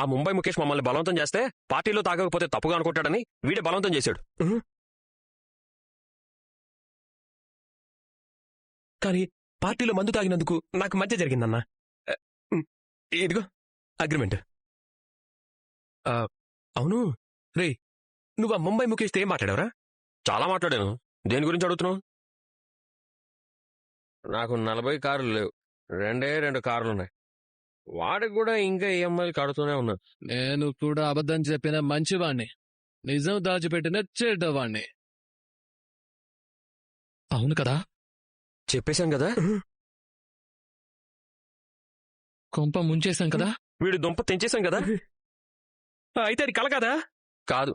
ఆ ముంబై ముఖేష్ మమ్మల్ని బలవంతం చేస్తే పార్టీలో తాగకపోతే తప్పుగా అనుకుంటాడని వీడే బలవంతం చేశాడు. కానీ పార్టీలో మందు తాగినందుకు నాకు మంచి జరిగిందన్నా. ఇదిగో అగ్రిమెంట్. అవును రే, నువ్వు ఆ ముంబై ముఖేష్తో ఏం మాట్లాడావురా? చాలా మాట్లాడాను. దేని గురించి అడుగుతున్నావు? నాకు 40 కార్లు లేవు, 2 కార్లున్నాయి. వాడికి కూడా ఇంకా ఈఎంఐలు కడుతూనే ఉన్నా. నేను కూడా అబద్ధం చెప్పిన మంచివాణ్ణి, నిజం దాచిపెట్టిన చెడ్డవాణ్ణి. అవును కదా? చెప్పేశాం కదా. కొంప ముంచేశాం కదా. వీడి దుంప తెంచేశాం కదా. అయితే అది కల కదా? కాదు,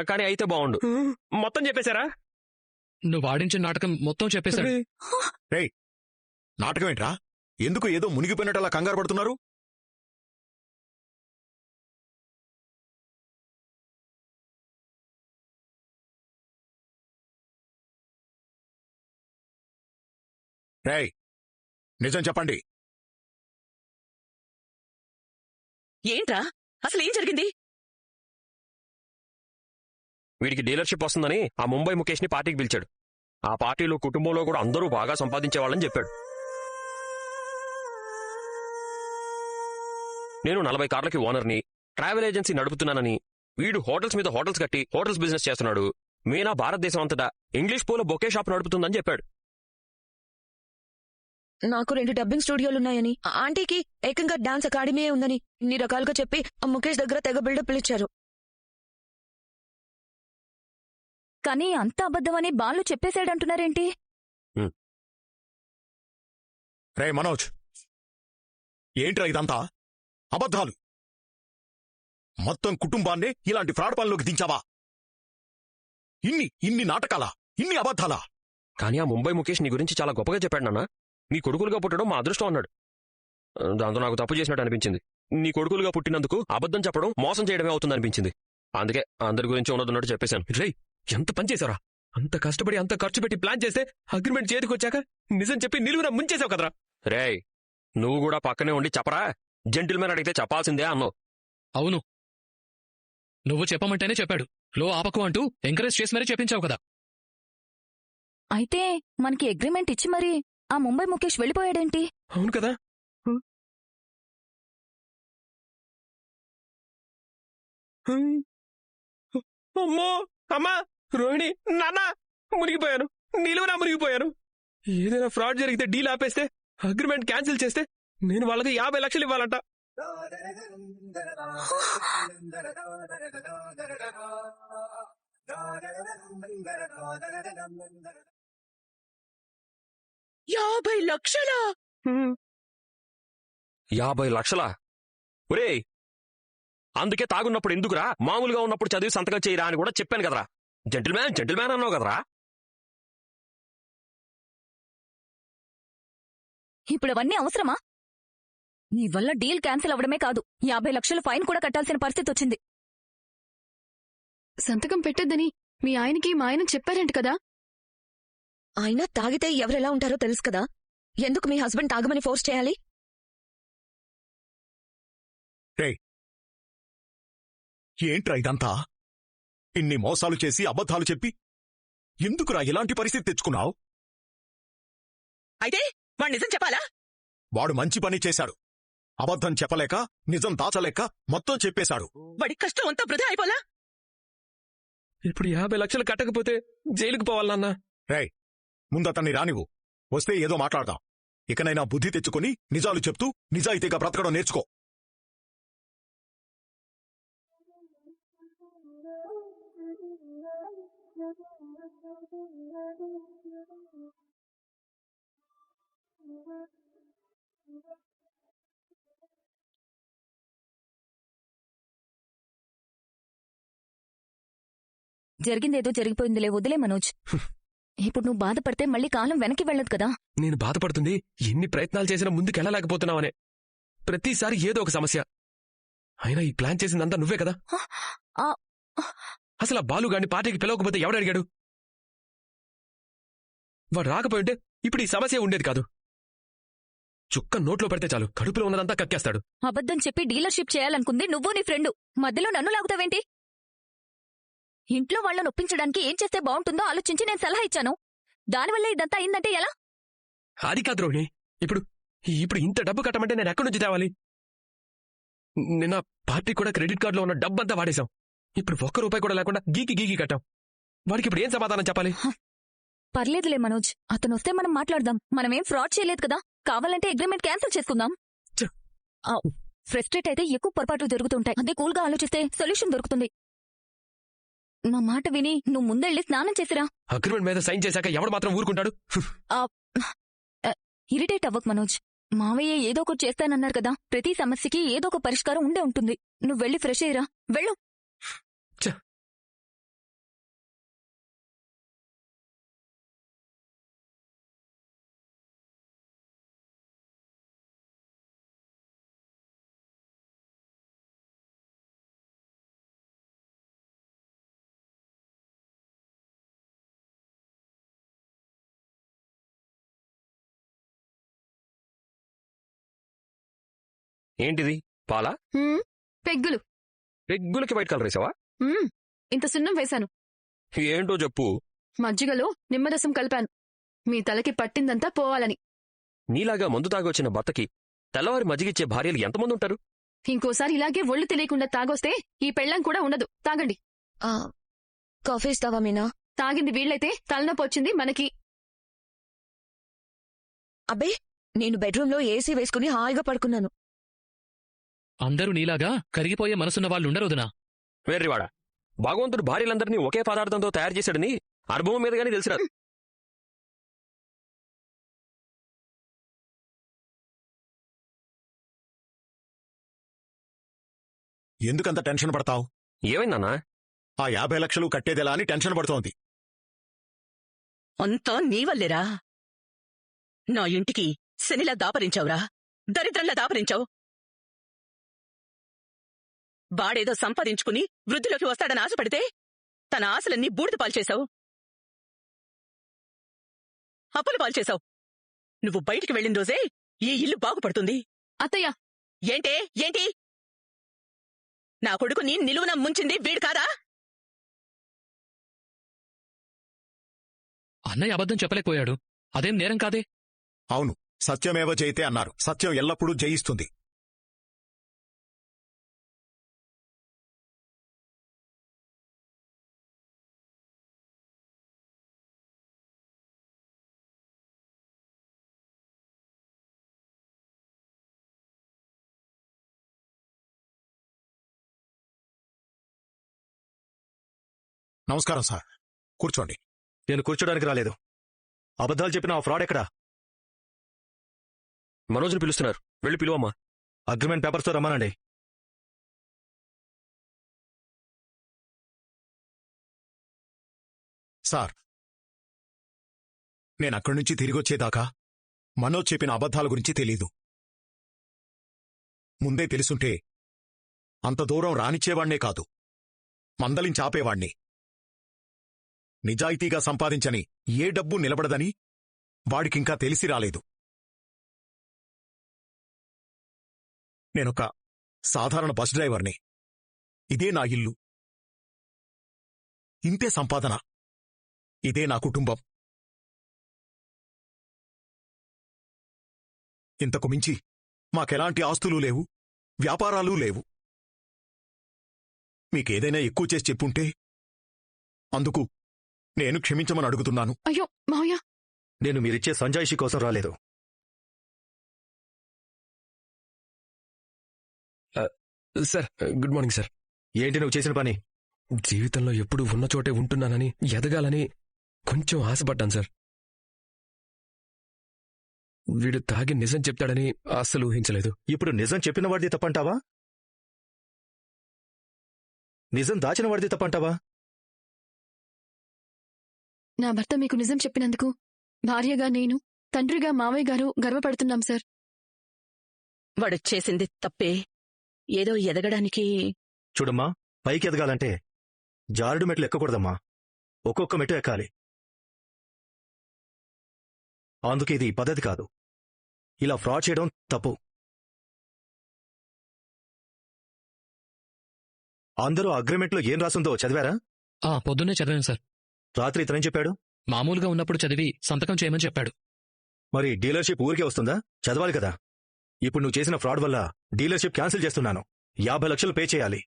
కానీ అయితే బాగుండు. మొత్తం చెప్పేశారా? నువ్వు ఆడించిన నాటకం మొత్తం చెప్పేశాడు. నాటకం ఏంట్రా? ఎందుకు ఏదో మునిగిపోయినట్టు అలా కంగారు పడుతున్నారు? రేయ్, నిజం చెప్పండి. ఏంట్రా అసలు ఏం జరిగింది? వీడికి డీలర్షిప్ వస్తుందని ఆ ముంబై ముఖేష్ ని పార్టీకి పిలిచాడు. ఆ పార్టీలో కుటుంబంలో కూడా అందరూ బాగా సంపాదించేవాళ్ళని చెప్పాడు. నేను 40 కార్లకి ఓనర్ని, ట్రావెల్ ఏజెన్సీ నడుపుతున్నానని, వీడు హోటల్స్ మీద హోటల్స్ కట్టి హోటల్స్ బిజినెస్ చేస్తున్నాడు, మీనా భారతదేశం అంతటా ఇంగ్లీష్ పూల బొకే షాప్ నడుపుతుందని చెప్పాడు. నాకు 2 డబ్బింగ్ స్టూడియోలున్నాయని, ఆంటీకి ఏకంగా డాన్స్ అకాడమీ ఉందని ఇన్ని రకాలుగా చెప్పి ఆ ముఖేష్ దగ్గర తెగ బిల్డప్ ఇచ్చారు. కానీ అంత అబద్ధమని బాలు చెప్పేశాడంటున్నారేంటి? రే మనోజ్, ఏంట్రా ఇదంతా? అబద్ధాలు. మొత్తం కుటుంబాన్నే ఇలాంటి ఫ్రాడ్ పనులోకి దించావా? ఇన్ని నాటకాలా? ఇన్ని అబద్ధాలా? కానీ ఆ ముంబై ముఖేష్ నీ గురించి చాలా గొప్పగా చెప్పాడు నాన్న. నీ కొడుకులుగా పుట్టడం మా అదృష్టం అన్నాడు. దాంతో నాకు తప్పు చేసినట్టు అనిపించింది. నీ కొడుకులుగా పుట్టినందుకు అబద్ధం చెప్పడం మోసం చేయడమే అవుతుంది అనిపించింది. అందుకే అందరి గురించి ఉన్నట్టు చెప్పేశాను. రే, ఎంత పనిచేశారా? అంత కష్టపడి అంత ఖర్చు పెట్టి ప్లాన్ చేస్తే అగ్రిమెంట్ చేతికి వచ్చాక నిజం చెప్పి నిలువున ముంచేశావు కదరా. రే, నువ్వు కూడా పక్కనే ఉండి చెప్పరా? జెంటిల్మెన్ అడిగితే చెప్పాల్సిందే అన్నావు. అవును, నువ్వు చెప్పమంటేనే చెప్పాడు. లో ఆపకు అంటూ ఎంకరేజ్ చేసి మరీ చెప్పించావు కదా. అయితే మనకి అగ్రిమెంట్ ఇచ్చి మరి ఆ ముంబై ముఖేష్ వెళ్ళిపోయాడేంటి? అవును కదా. అమ్మో, అమ్మా, రోహిణి, నాన్న, మునిగిపోయాను. నిలువునా మునిగిపోయాను. ఏదైనా ఫ్రాడ్ జరిగితే డీల్ ఆపేస్తే, అగ్రిమెంట్ క్యాన్సిల్ చేస్తే నేను వాళ్ళకి 50 లక్షలు ఇవ్వాలంట. లక్షలా? 50 లక్షలా? ఒరే, అందుకే తాగున్నప్పుడు ఎందుకురా, మామూలుగా ఉన్నప్పుడు చదివి సంతకం చేయరా అని కూడా చెప్పాను కదరా. జెంటిల్మ్యాన్ అన్నావు కదరా. ఇప్పుడు అవన్నీ అవసరమా? నీ వల్ల డీల్ క్యాన్సిల్ అవ్వడమే కాదు, 50 లక్షలు ఫైన్ కూడా కట్టాల్సిన పరిస్థితి వచ్చింది. సంతకం పెట్టొద్దని మీ ఆయనకి మా ఆయన చెప్పారంట కదా. ఆయన తాగితే ఎవరెలా ఉంటారో తెలుసు కదా. ఎందుకు మీ హస్బెండ్ తాగమని ఫోర్స్ చేయాలి? ఏంట్రా ఇదంతా? ఇన్ని మోసాలు చేసి అబద్ధాలు చెప్పి ఎందుకురా ఇలాంటి పరిస్థితి తెచ్చుకున్నావు? అయితే వాడు నిజం చెప్పాలా? వాడు మంచి పని చేశాడు. అబద్ధం చెప్పలేక, నిజం దాచలేక మొత్తం చెప్పేశాడు. వాడి కష్టం అంతా వృధా అయిపోలా? ఇప్పుడు 50 లక్షలు కట్టకపోతే జైలుకు పోవాలన్నా. రేయ్, ముందతన్ని రానివ్వు. వస్తే ఏదో మాట్లాడదాం. ఇకనైనా బుద్ధి తెచ్చుకొని నిజాలు చెప్తూ నిజాయితీగా బ్రతకడం నేర్చుకో. జరిగిందేదో జరిగిపోయిందిలే, వదిలే మనోజ్. ఇప్పుడు నువ్వు బాధపడితే మళ్ళీ కాలం వెనక్కి వెళ్ళదు కదా. నేను బాధపడుతుంది ఎన్ని ప్రయత్నాలు చేసినా ముందుకెళ్ళలేకపోతున్నావనే. ప్రతిసారి ఏదో ఒక సమస్య. అయినా ఈ ప్లాన్ చేసిందంతా నువ్వే కదా. అసలు ఆ బాలుగాడిని పార్టీకి పిలవకపోతే ఎవడడిగాడు? వాడు రాకపోయింటే ఇప్పుడు ఈ సమస్య ఉండేది కాదు. చుక్క నోట్లో పెడితే చాలు కడుపులో ఉన్నదంతా కక్కేస్తాడు. అబద్ధం చెప్పి డీలర్షిప్ చేయాలనుకుంది నువ్వు నీ ఫ్రెండ్. మధ్యలో నన్ను లాగుతావేంటి? ఇంట్లో వాళ్ళని ఒప్పించడానికి ఏం చేస్తే బాగుంటుందో ఆలోచించి నేను సలహా ఇచ్చాను. దానివల్ల ఇదంతా అయిందంటే ఎలా? అది కాదు రోహిణి. ఇప్పుడు ఇప్పుడు ఇంత డబ్బు కట్టమంటే నేను ఎక్కడి నుంచి తేవాలి? నిన్న పార్టీ కూడా క్రెడిట్ కార్డులో ఉన్న డబ్బంతా వాడేశాం. ఇప్పుడు ఒక్క రూపాయి కూడా లేకుండా గీకి గీకి కట్టాం. వాడికి ఇప్పుడు ఏం సమాధానం చెప్పాలి? పర్లేదులే మనోజ్, అతను వస్తే మనం మాట్లాడదాం. మనమేం ఫ్రాడ్ చేయలేదు కదా. కావాలంటే అగ్రిమెంట్ క్యాన్సిల్ చేసుకుందాం. ఛ! ఫ్రస్ట్రేట్ అయితే ఎక్కువ పొరపాట్లు జరుగుతుంటాయి. అదే కూల్ గా ఆలోచిస్తే సొల్యూషన్ దొరుకుతుంది. నా మాట విని నువ్వు ముందెళ్ళి స్నానం చేసిరా. అగ్రిమెంట్ మీద సైన్ చేశాక ఎవడు మాత్రం ఊరుకుంటాడు? ఇరిటేట్ అవ్వక్ మనోజ్. మావయ్య ఏదో ఒకటి చేస్తానన్నారు కదా. ప్రతి సమస్యకి ఏదో ఒక పరిష్కారం ఉండే ఉంటుంది. నువ్వు వెళ్ళి ఫ్రెష్ అయ్యిరా. వెళ్ళు. ఛ! ఏంటిది? పాలా? పెగ్గులు. రెగ్గులకి వైట్ కలర్ వేసావా? ఇంత సున్నం వేశాను. ఏంటో చెప్పు. మజ్జిగలో నిమ్మరసం కలిపాను. మీ తలకి పట్టిందంతా పోవాలని. నీలాగా మందు తాగొచ్చిన భర్తకి తెల్లవారి మజ్జిగిచ్చే భార్యలు ఎంతమంది ఉంటారు? ఇంకోసారి ఇలాగే ఒళ్ళు తెలియకుండా తాగొస్తే ఈ పెళ్ళం కూడా ఉండదు. తాగండి. కాఫీ ఇస్తావా మీనా? తాగింది వీళ్ళైతే తలనొప్పి వచ్చింది మనకి. అబ్బే, నేను బెడ్రూమ్లో ఏసీ వేసుకుని హాయిగా పడుకున్నాను. అందరూ నీలాగా కరిగిపోయే మనసున్న వాళ్ళుండరోదునా. వేర్రివాడా, భగవంతుడు భార్యలందరినీ ఒకే పదార్థంతో తయారు చేశాడని అనుభవం మీదగానే తెలిసిరా. ఎందుకంత టెన్షన్ పడతావు? ఏమైందన్నా? ఆ 50 లక్షలు కట్టేదెలా అని టెన్షన్ పడుతోంది. అంతా నీవల్లేరా. నా ఇంటికి శనిలా దాపరించావురా. దరిద్రంలా దాపరించావు. వాడేదో సంపాదించుకుని వృద్ధిలోకి వస్తాడని ఆశపడితే తన ఆశలన్నీ బూడిద పాల్చేశావు. అప్పులు పాల్చేశావు. నువ్వు బయటికి వెళ్ళిన రోజే ఈ ఇల్లు బాగుపడుతుంది. అత్తయ్య, ఏంటే ఏంటి? నా కొడుకుని నిలువున ముంచింది వీడు కాదా? అన్నయ్య అబద్ధం చెప్పలేకపోయాడు. అదేం నేరం కాదే. అవును, సత్యమేవ జయితే అన్నారు. సత్యం ఎల్లప్పుడూ జయిస్తుంది. నమస్కారం సార్, కూర్చోండి. నేను కూర్చోడానికి రాలేదు. అబద్ధాలు చెప్పిన ఆ ఫ్రాడ్ ఎక్కడా? మనోజ్ని పిలుస్తున్నారు, వెళ్ళి పిలువమ్మా. అగ్రిమెంట్ పేపర్స్తో రమ్మనండి. సార్, నేనక్కడి నుంచి తిరిగొచ్చేదాకా మనోజ్ చెప్పిన అబద్ధాల గురించి తెలీదు. ముందే తెలుసుంటే అంత దూరం రానిచ్చేవాణ్ణే కాదు, మందలించాపేవాణ్ణి. నిజాయితీగా సంపాదించని ఏ డబ్బు నిలబడదని వాడికింకా తెలిసి రాలేదు. నేనొక సాధారణ బస్ డ్రైవర్ని. ఇదే నా ఇల్లు, ఇంతే సంపాదన, ఇదే నా కుటుంబం. ఇంతకు మించి మాకెలాంటి ఆస్తులు లేవు, వ్యాపారాలు లేవు. మీకేదైనా ఎక్కువ చేసి చెప్పుంటే అందుకు నేను క్షమించమని అడుగుతున్నాను. అయ్యో మావయ్య, నేను మీరిచ్చే సంజాయిషి కోసం రాలేదు. Sir, good morning sir. ఏంటి నువ్వు చేసిన పని? జీవితంలో ఎప్పుడూ ఉన్న చోటే ఉంటున్నానని, ఎదగాలని కొంచెం ఆశపడ్డాను సార్. వీడు తాగి నిజం చెప్తాడని అస్సలు ఊహించలేదు. ఇప్పుడు నిజం చెప్పిన వాడిది తప్పంటావా? నిజం దాచిన వాడిది తప్పంటావా? నా భర్త మీకు నిజం చెప్పినందుకు భార్యగా నేను, తండ్రిగా మావయ్య గారు గర్వపడుతున్నాం సార్. వాడు చేసింది తప్పే. ఏదో ఎదగడానికి. చూడమ్మా, పైకి ఎదగాలంటే జారుడు మెట్లు ఎక్కకూడదమ్మా, ఒక్కొక్క మెట్టు ఎక్కాలి. అందుకు ఇది పద్ధతి కాదు. ఇలా ఫ్రాడ్ చేయడం తప్పు. అందరూ అగ్రిమెంట్లో ఏం రాసుందో చదివారా? పొద్దున్నే చదివాను సార్. రాత్రి ఇతనేం చెప్పాడు? మామూలుగా ఉన్నప్పుడు చదివి సంతకం చేయమని చెప్పాడు. మరి డీలర్షిప్ ఊరికే వస్తుందా? చదవాలి కదా. ఇప్పుడు నువ్వు చేసిన ఫ్రాడ్ వల్ల డీలర్షిప్ క్యాన్సిల్ చేస్తున్నాను. 50 లక్షలు పే చేయాలి.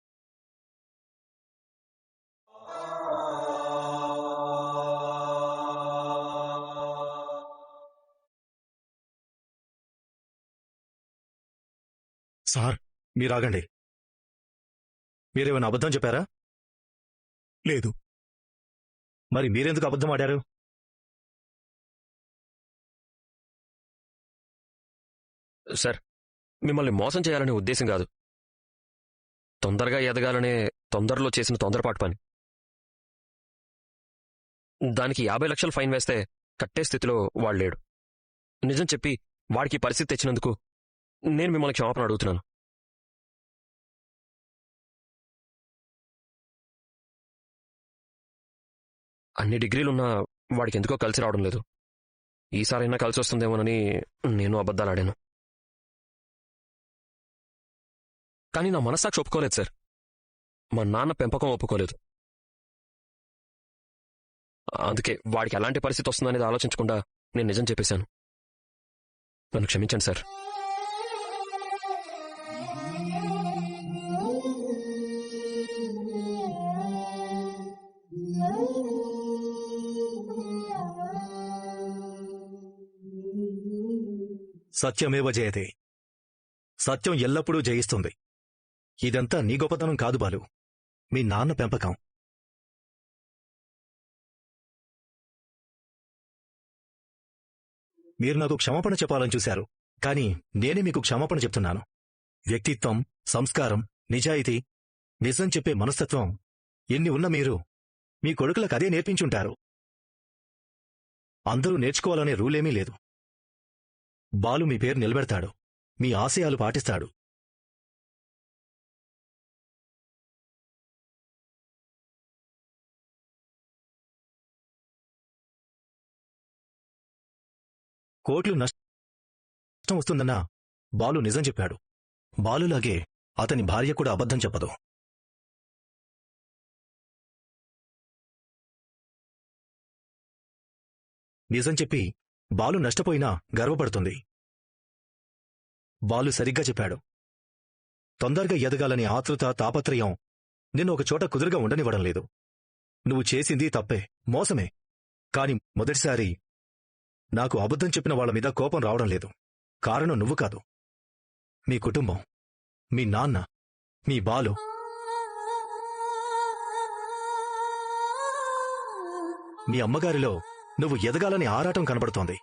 సార్, మీరాగండి. మీరేమైనా అబద్ధం చెప్పారా? లేదు. మరి మీరెందుకు అబద్ధం ఆడారు? సార్, మిమ్మల్ని మోసం చేయాలనే ఉద్దేశం కాదు. తొందరగా ఎదగాలనే తొందరలో చేసిన తొందరపాటు పని. దానికి 50 లక్షలు ఫైన్ వేస్తే కట్టే స్థితిలో వాడు లేడు. నిజం చెప్పి వాడికి పరిస్థితి తెచ్చినందుకు నేను మిమ్మల్ని క్షమాపణ అడుగుతున్నాను. అన్ని డిగ్రీలున్నా వాడికి ఎందుకో కలిసి రావడం లేదు. ఈసారైనా కలిసి వస్తుందేమోనని నేను అబద్ధాలాడాను. కానీ నా మనస్సాక్షి ఒప్పుకోలేదు సార్. మా నాన్న పెంపకం ఒప్పుకోలేదు. అందుకే వాడికి ఎలాంటి పరిస్థితి వస్తుందనేది ఆలోచించకుండా నేను నిజం చెప్పేశాను. నన్ను క్షమించండి సార్. సత్యమేవ జయతే. సత్యం ఎల్లప్పుడూ జయిస్తుంది. ఇదంతా నీ గొప్పతనం కాదు బాలు, మీ నాన్న పెంపకం. మీరు నాకు క్షమాపణ చెప్పాలని చూశారు, కానీ నేనే మీకు క్షమాపణ చెప్తున్నాను. వ్యక్తిత్వం, సంస్కారం, నిజాయితీ, నిజం చెప్పే మనస్తత్వం ఎన్ని ఉన్న మీరు మీ కొడుకులకు అదే నేర్పించుంటారు. అందరూ నేర్చుకోవాలనే రూలేమీ లేదు. బాలు మీ పేరు నిలబెడతాడు, మీ ఆశయాలు పాటిస్తాడు. కోట్లు నష్టం వస్తుందన్నా బాలు నిజం చెప్పాడు. బాలులాగే అతని భార్య కూడా అబద్ధం చెప్పదు. నిజం చెప్పి బాలు నష్టపోయినా గర్వపడుతుంది. బాలు సరిగ్గా చెప్పాడు. తొందరగా ఎదగాలని ఆతృత, తాపత్రయం నిన్ను ఒకచోట కుదురుగా ఉండనివ్వడం లేదు. నువ్వు చేసింది తప్పే, మోసమే. కాని మొదటిసారి నాకు అబద్ధం చెప్పిన వాళ్ల మీద కోపం రావడం లేదు. కారణం నువ్వు కాదు, మీ కుటుంబం, మీ నాన్న, మీ బాలు. మీ అమ్మగారిలో నువ్వు ఎదగాలని ఆరాటం కనబడుతోంది.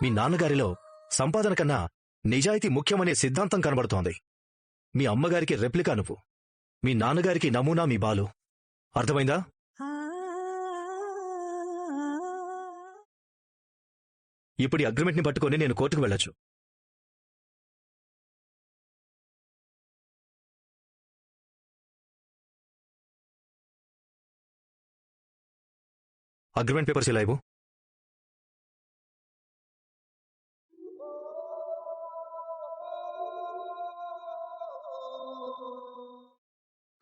మీ నాన్నగారిలో సంపాదన కన్నా నిజాయితీ ముఖ్యమనే సిద్ధాంతం కనబడుతోంది. మీ అమ్మగారికి రెప్లికా నువ్వు, మీ నాన్నగారికి నమూనా మీ బాలు. అర్థమైందా? ఇప్పుడు ఈ అగ్రిమెంట్ని పట్టుకొని నేను కోర్టుకు వెళ్ళొచ్చు. అగ్రిమెంట్ పేపర్స్ ఇలా ఇవ్వు.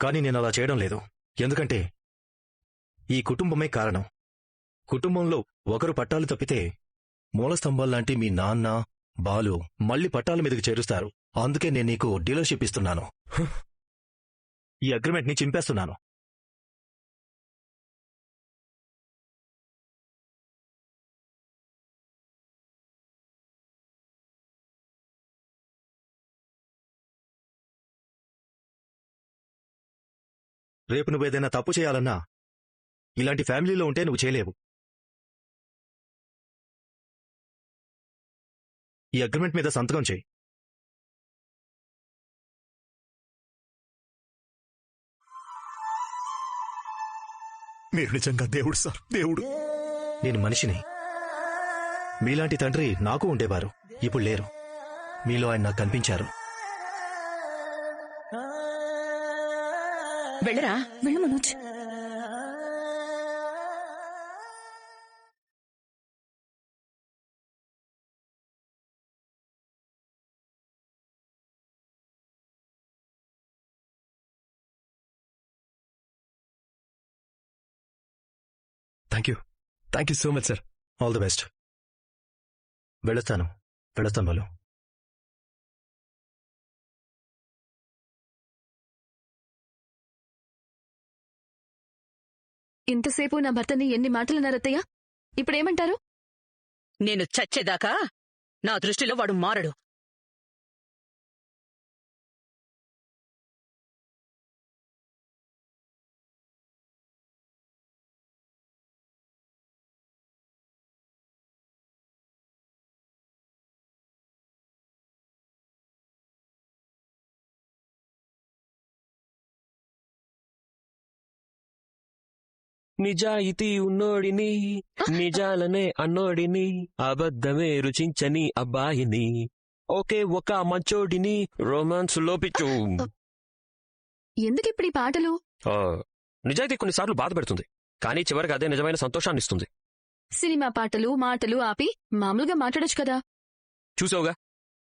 కానీ నేను అలా చేయడం లేదు. ఎందుకంటే ఈ కుటుంబమే కారణం. కుటుంబంలో ఒకరు పట్టాలు తప్పితే మూలస్తంభాల్లాంటి మీ నాన్న, బాలు మళ్లీ పట్టాల మీదకి చేరుస్తారు. అందుకే నేను నీకు డీలర్షిప్ ఇస్తున్నాను. ఈ అగ్రిమెంట్ని చింపేస్తున్నాను. రేపు నువ్వేదైనా తప్పు చేయాలన్నా ఇలాంటి ఫ్యామిలీలో ఉంటే నువ్వు చేయలేవు. ఈ అగ్రిమెంట్ మీద సంతకం చేయి. మీరు నిజంగా దేవుడు సార్, దేవుడు. నేను మనిషిని. మీలాంటి తండ్రి నాకు ఉండేవారు, ఇప్పుడు లేరు. మీలో ఆయన నాకు కనిపించారు. వెళ్ళరా. వెళ్ళు Manoj. Thank you so much sir. All the best. వెళతాను బాలు. ఇంతసేపు నా భర్తని ఎన్ని మాటలన్నారు అత్తయ్య? ఇప్పుడేమంటారు? నేను చచ్చేదాకా నా దృష్టిలో వాడు మారడు. నిజాయితీ ఉన్నోడిని, నిజాలనే అన్నోడిని, అబద్ధమే రుచించని అబ్బాయిని, ఒకే ఒక మంచోడిని రొమాన్స్ లోపించు. ఎందుకిప్పుడు ఈ పాటలు? నిజాయితీ కొన్నిసార్లు బాధ పెడుతుంది, కానీ చివరికి అదే నిజమైన సంతోషాన్ని ఇస్తుంది. సినిమా పాటలు మాటలు ఆపి మామూలుగా మాట్లాడొచ్చు కదా. చూసావుగా,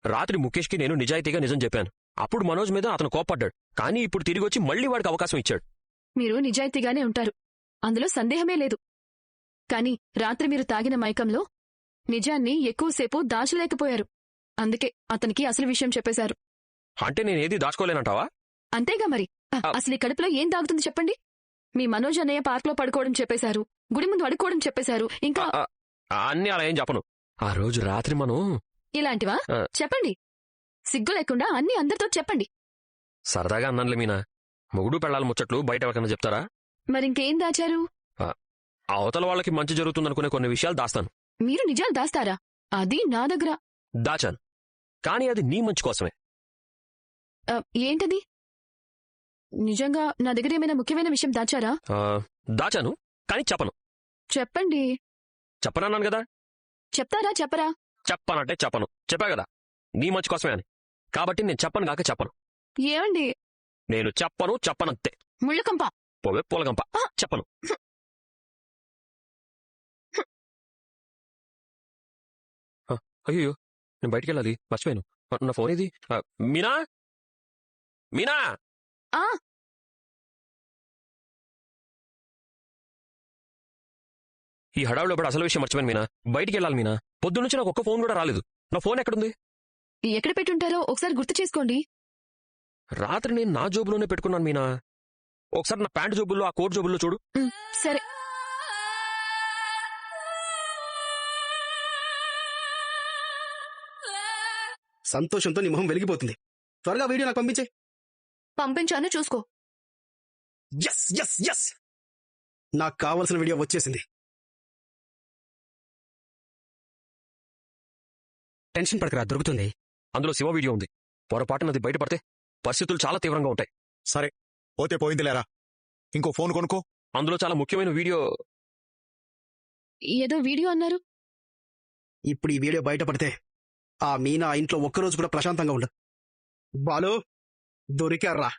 రాత్రి ముఖేష్కి నేను నిజాయితీగా నిజం చెప్పాను. అప్పుడు మనోజ్ మీద అతను కోప్పడ్డాడు, కానీ ఇప్పుడు తిరిగి వచ్చి మళ్లీ వాడికి అవకాశం ఇచ్చాడు. మీరు నిజాయితీగానే ఉంటారు, అందులో సందేహమే లేదు. కాని రాత్రి మీరు తాగిన మైకంలో నిజాన్ని ఎక్కువసేపు దాచలేకపోయారు. అందుకే అతనికి అసలు విషయం చెప్పేశారు. అంటే నేనేది దాచుకోలేనంటావా? అంతేగా మరి. అసలు ఈ కడుపులో ఏం దాగుతుంది చెప్పండి? మీ మనోజ్ అన్నయ్య పార్క్ లో పడుకోవడం చెప్పేశారు, గుడి ముందు అడుక్కోవడం చెప్పేశారు, ఇంకా అన్ని అలా ఏం చెప్పను. ఆ రోజు రాత్రి మనం ఇలాంటివా? చెప్పండి, సిగ్గు లేకుండా అన్ని అందరితో చెప్పండి. సరదాగా అన్నానులే మీనా. మొగుడు పెళ్ళాల ముచ్చట్లు బయట ఎవరికన్నా చెప్తారా? మరింకేం దాచారు? అవతల వాళ్ళకి మంచి జరుగుతుందనుకునే కొన్ని విషయాలు దాస్తాను. మీరు నిజాలు దాస్తారా? అది నా దగ్గర దాచాను, కానీ అది నీ మంచి కోసమే. ఏంటది? నిజంగా నా దగ్గర ఏమైనా ముఖ్యమైన విషయం దాచారా? దాచాను, కానీ చెప్పను. చెప్పండి. చెప్పనన్నాను కదా. చెప్తారా చెప్పరా? చెప్పనంటే చెప్పను. చెప్పా కదా, నీ మంచి కోసమే అని. కాబట్టి నేను చెప్పను కాక చెప్పను. ఏమండి? నేను చెప్పనంతే. ముళ్ళకంప పోవే పూలగంప. చెప్పను. అయ్యో, నేను బయటికి వెళ్ళాలి, మర్చిపోయాను. నా ఫోన్ ఇది. మీనా, మీనా. ఈ హడావులో పడి అసలు విషయం మర్చిపోయాను మీనా. బయటికి వెళ్ళాలి మీనా. పొద్దున్నుంచి నాకు ఒక్క ఫోన్ కూడా రాలేదు. నా ఫోన్ ఎక్కడుంది? ఎక్కడ పెట్టుంటారో ఒకసారి గుర్తు చేసుకోండి. రాత్రి నేను నా జోబులోనే పెట్టుకున్నాను మీనా. ఒకసారి నా ప్యాంటు జోబుల్లో, ఆ కోట్ జోబుల్లో చూడు. సరే. సంతోషంతో నీ మొహం వెలిగిపోతుంది. త్వరగా వీడియో నాకు పంపించే. పంపించాను, చూసుకో. ఎస్ ఎస్ ఎస్, నాకు కావలసిన వీడియో వచ్చేసింది. టెన్షన్ పడకరా, దొరుకుతుంది. అందులో శివ వీడియో ఉంది. పొరపాటునది బయటపడితే పరిస్థితులు చాలా తీవ్రంగా ఉంటాయి. సరే, పోతే పోయింది లేరా, ఇంకో ఫోన్ కొనుక్కో. అందులో చాలా ముఖ్యమైన వీడియో. ఏదో వీడియో అన్నారు. ఇప్పుడు ఈ వీడియో బయటపడితే ఆ మీనా ఇంట్లో ఒక్కరోజు కూడా ప్రశాంతంగా ఉండదు. బాలు, దొరికారా?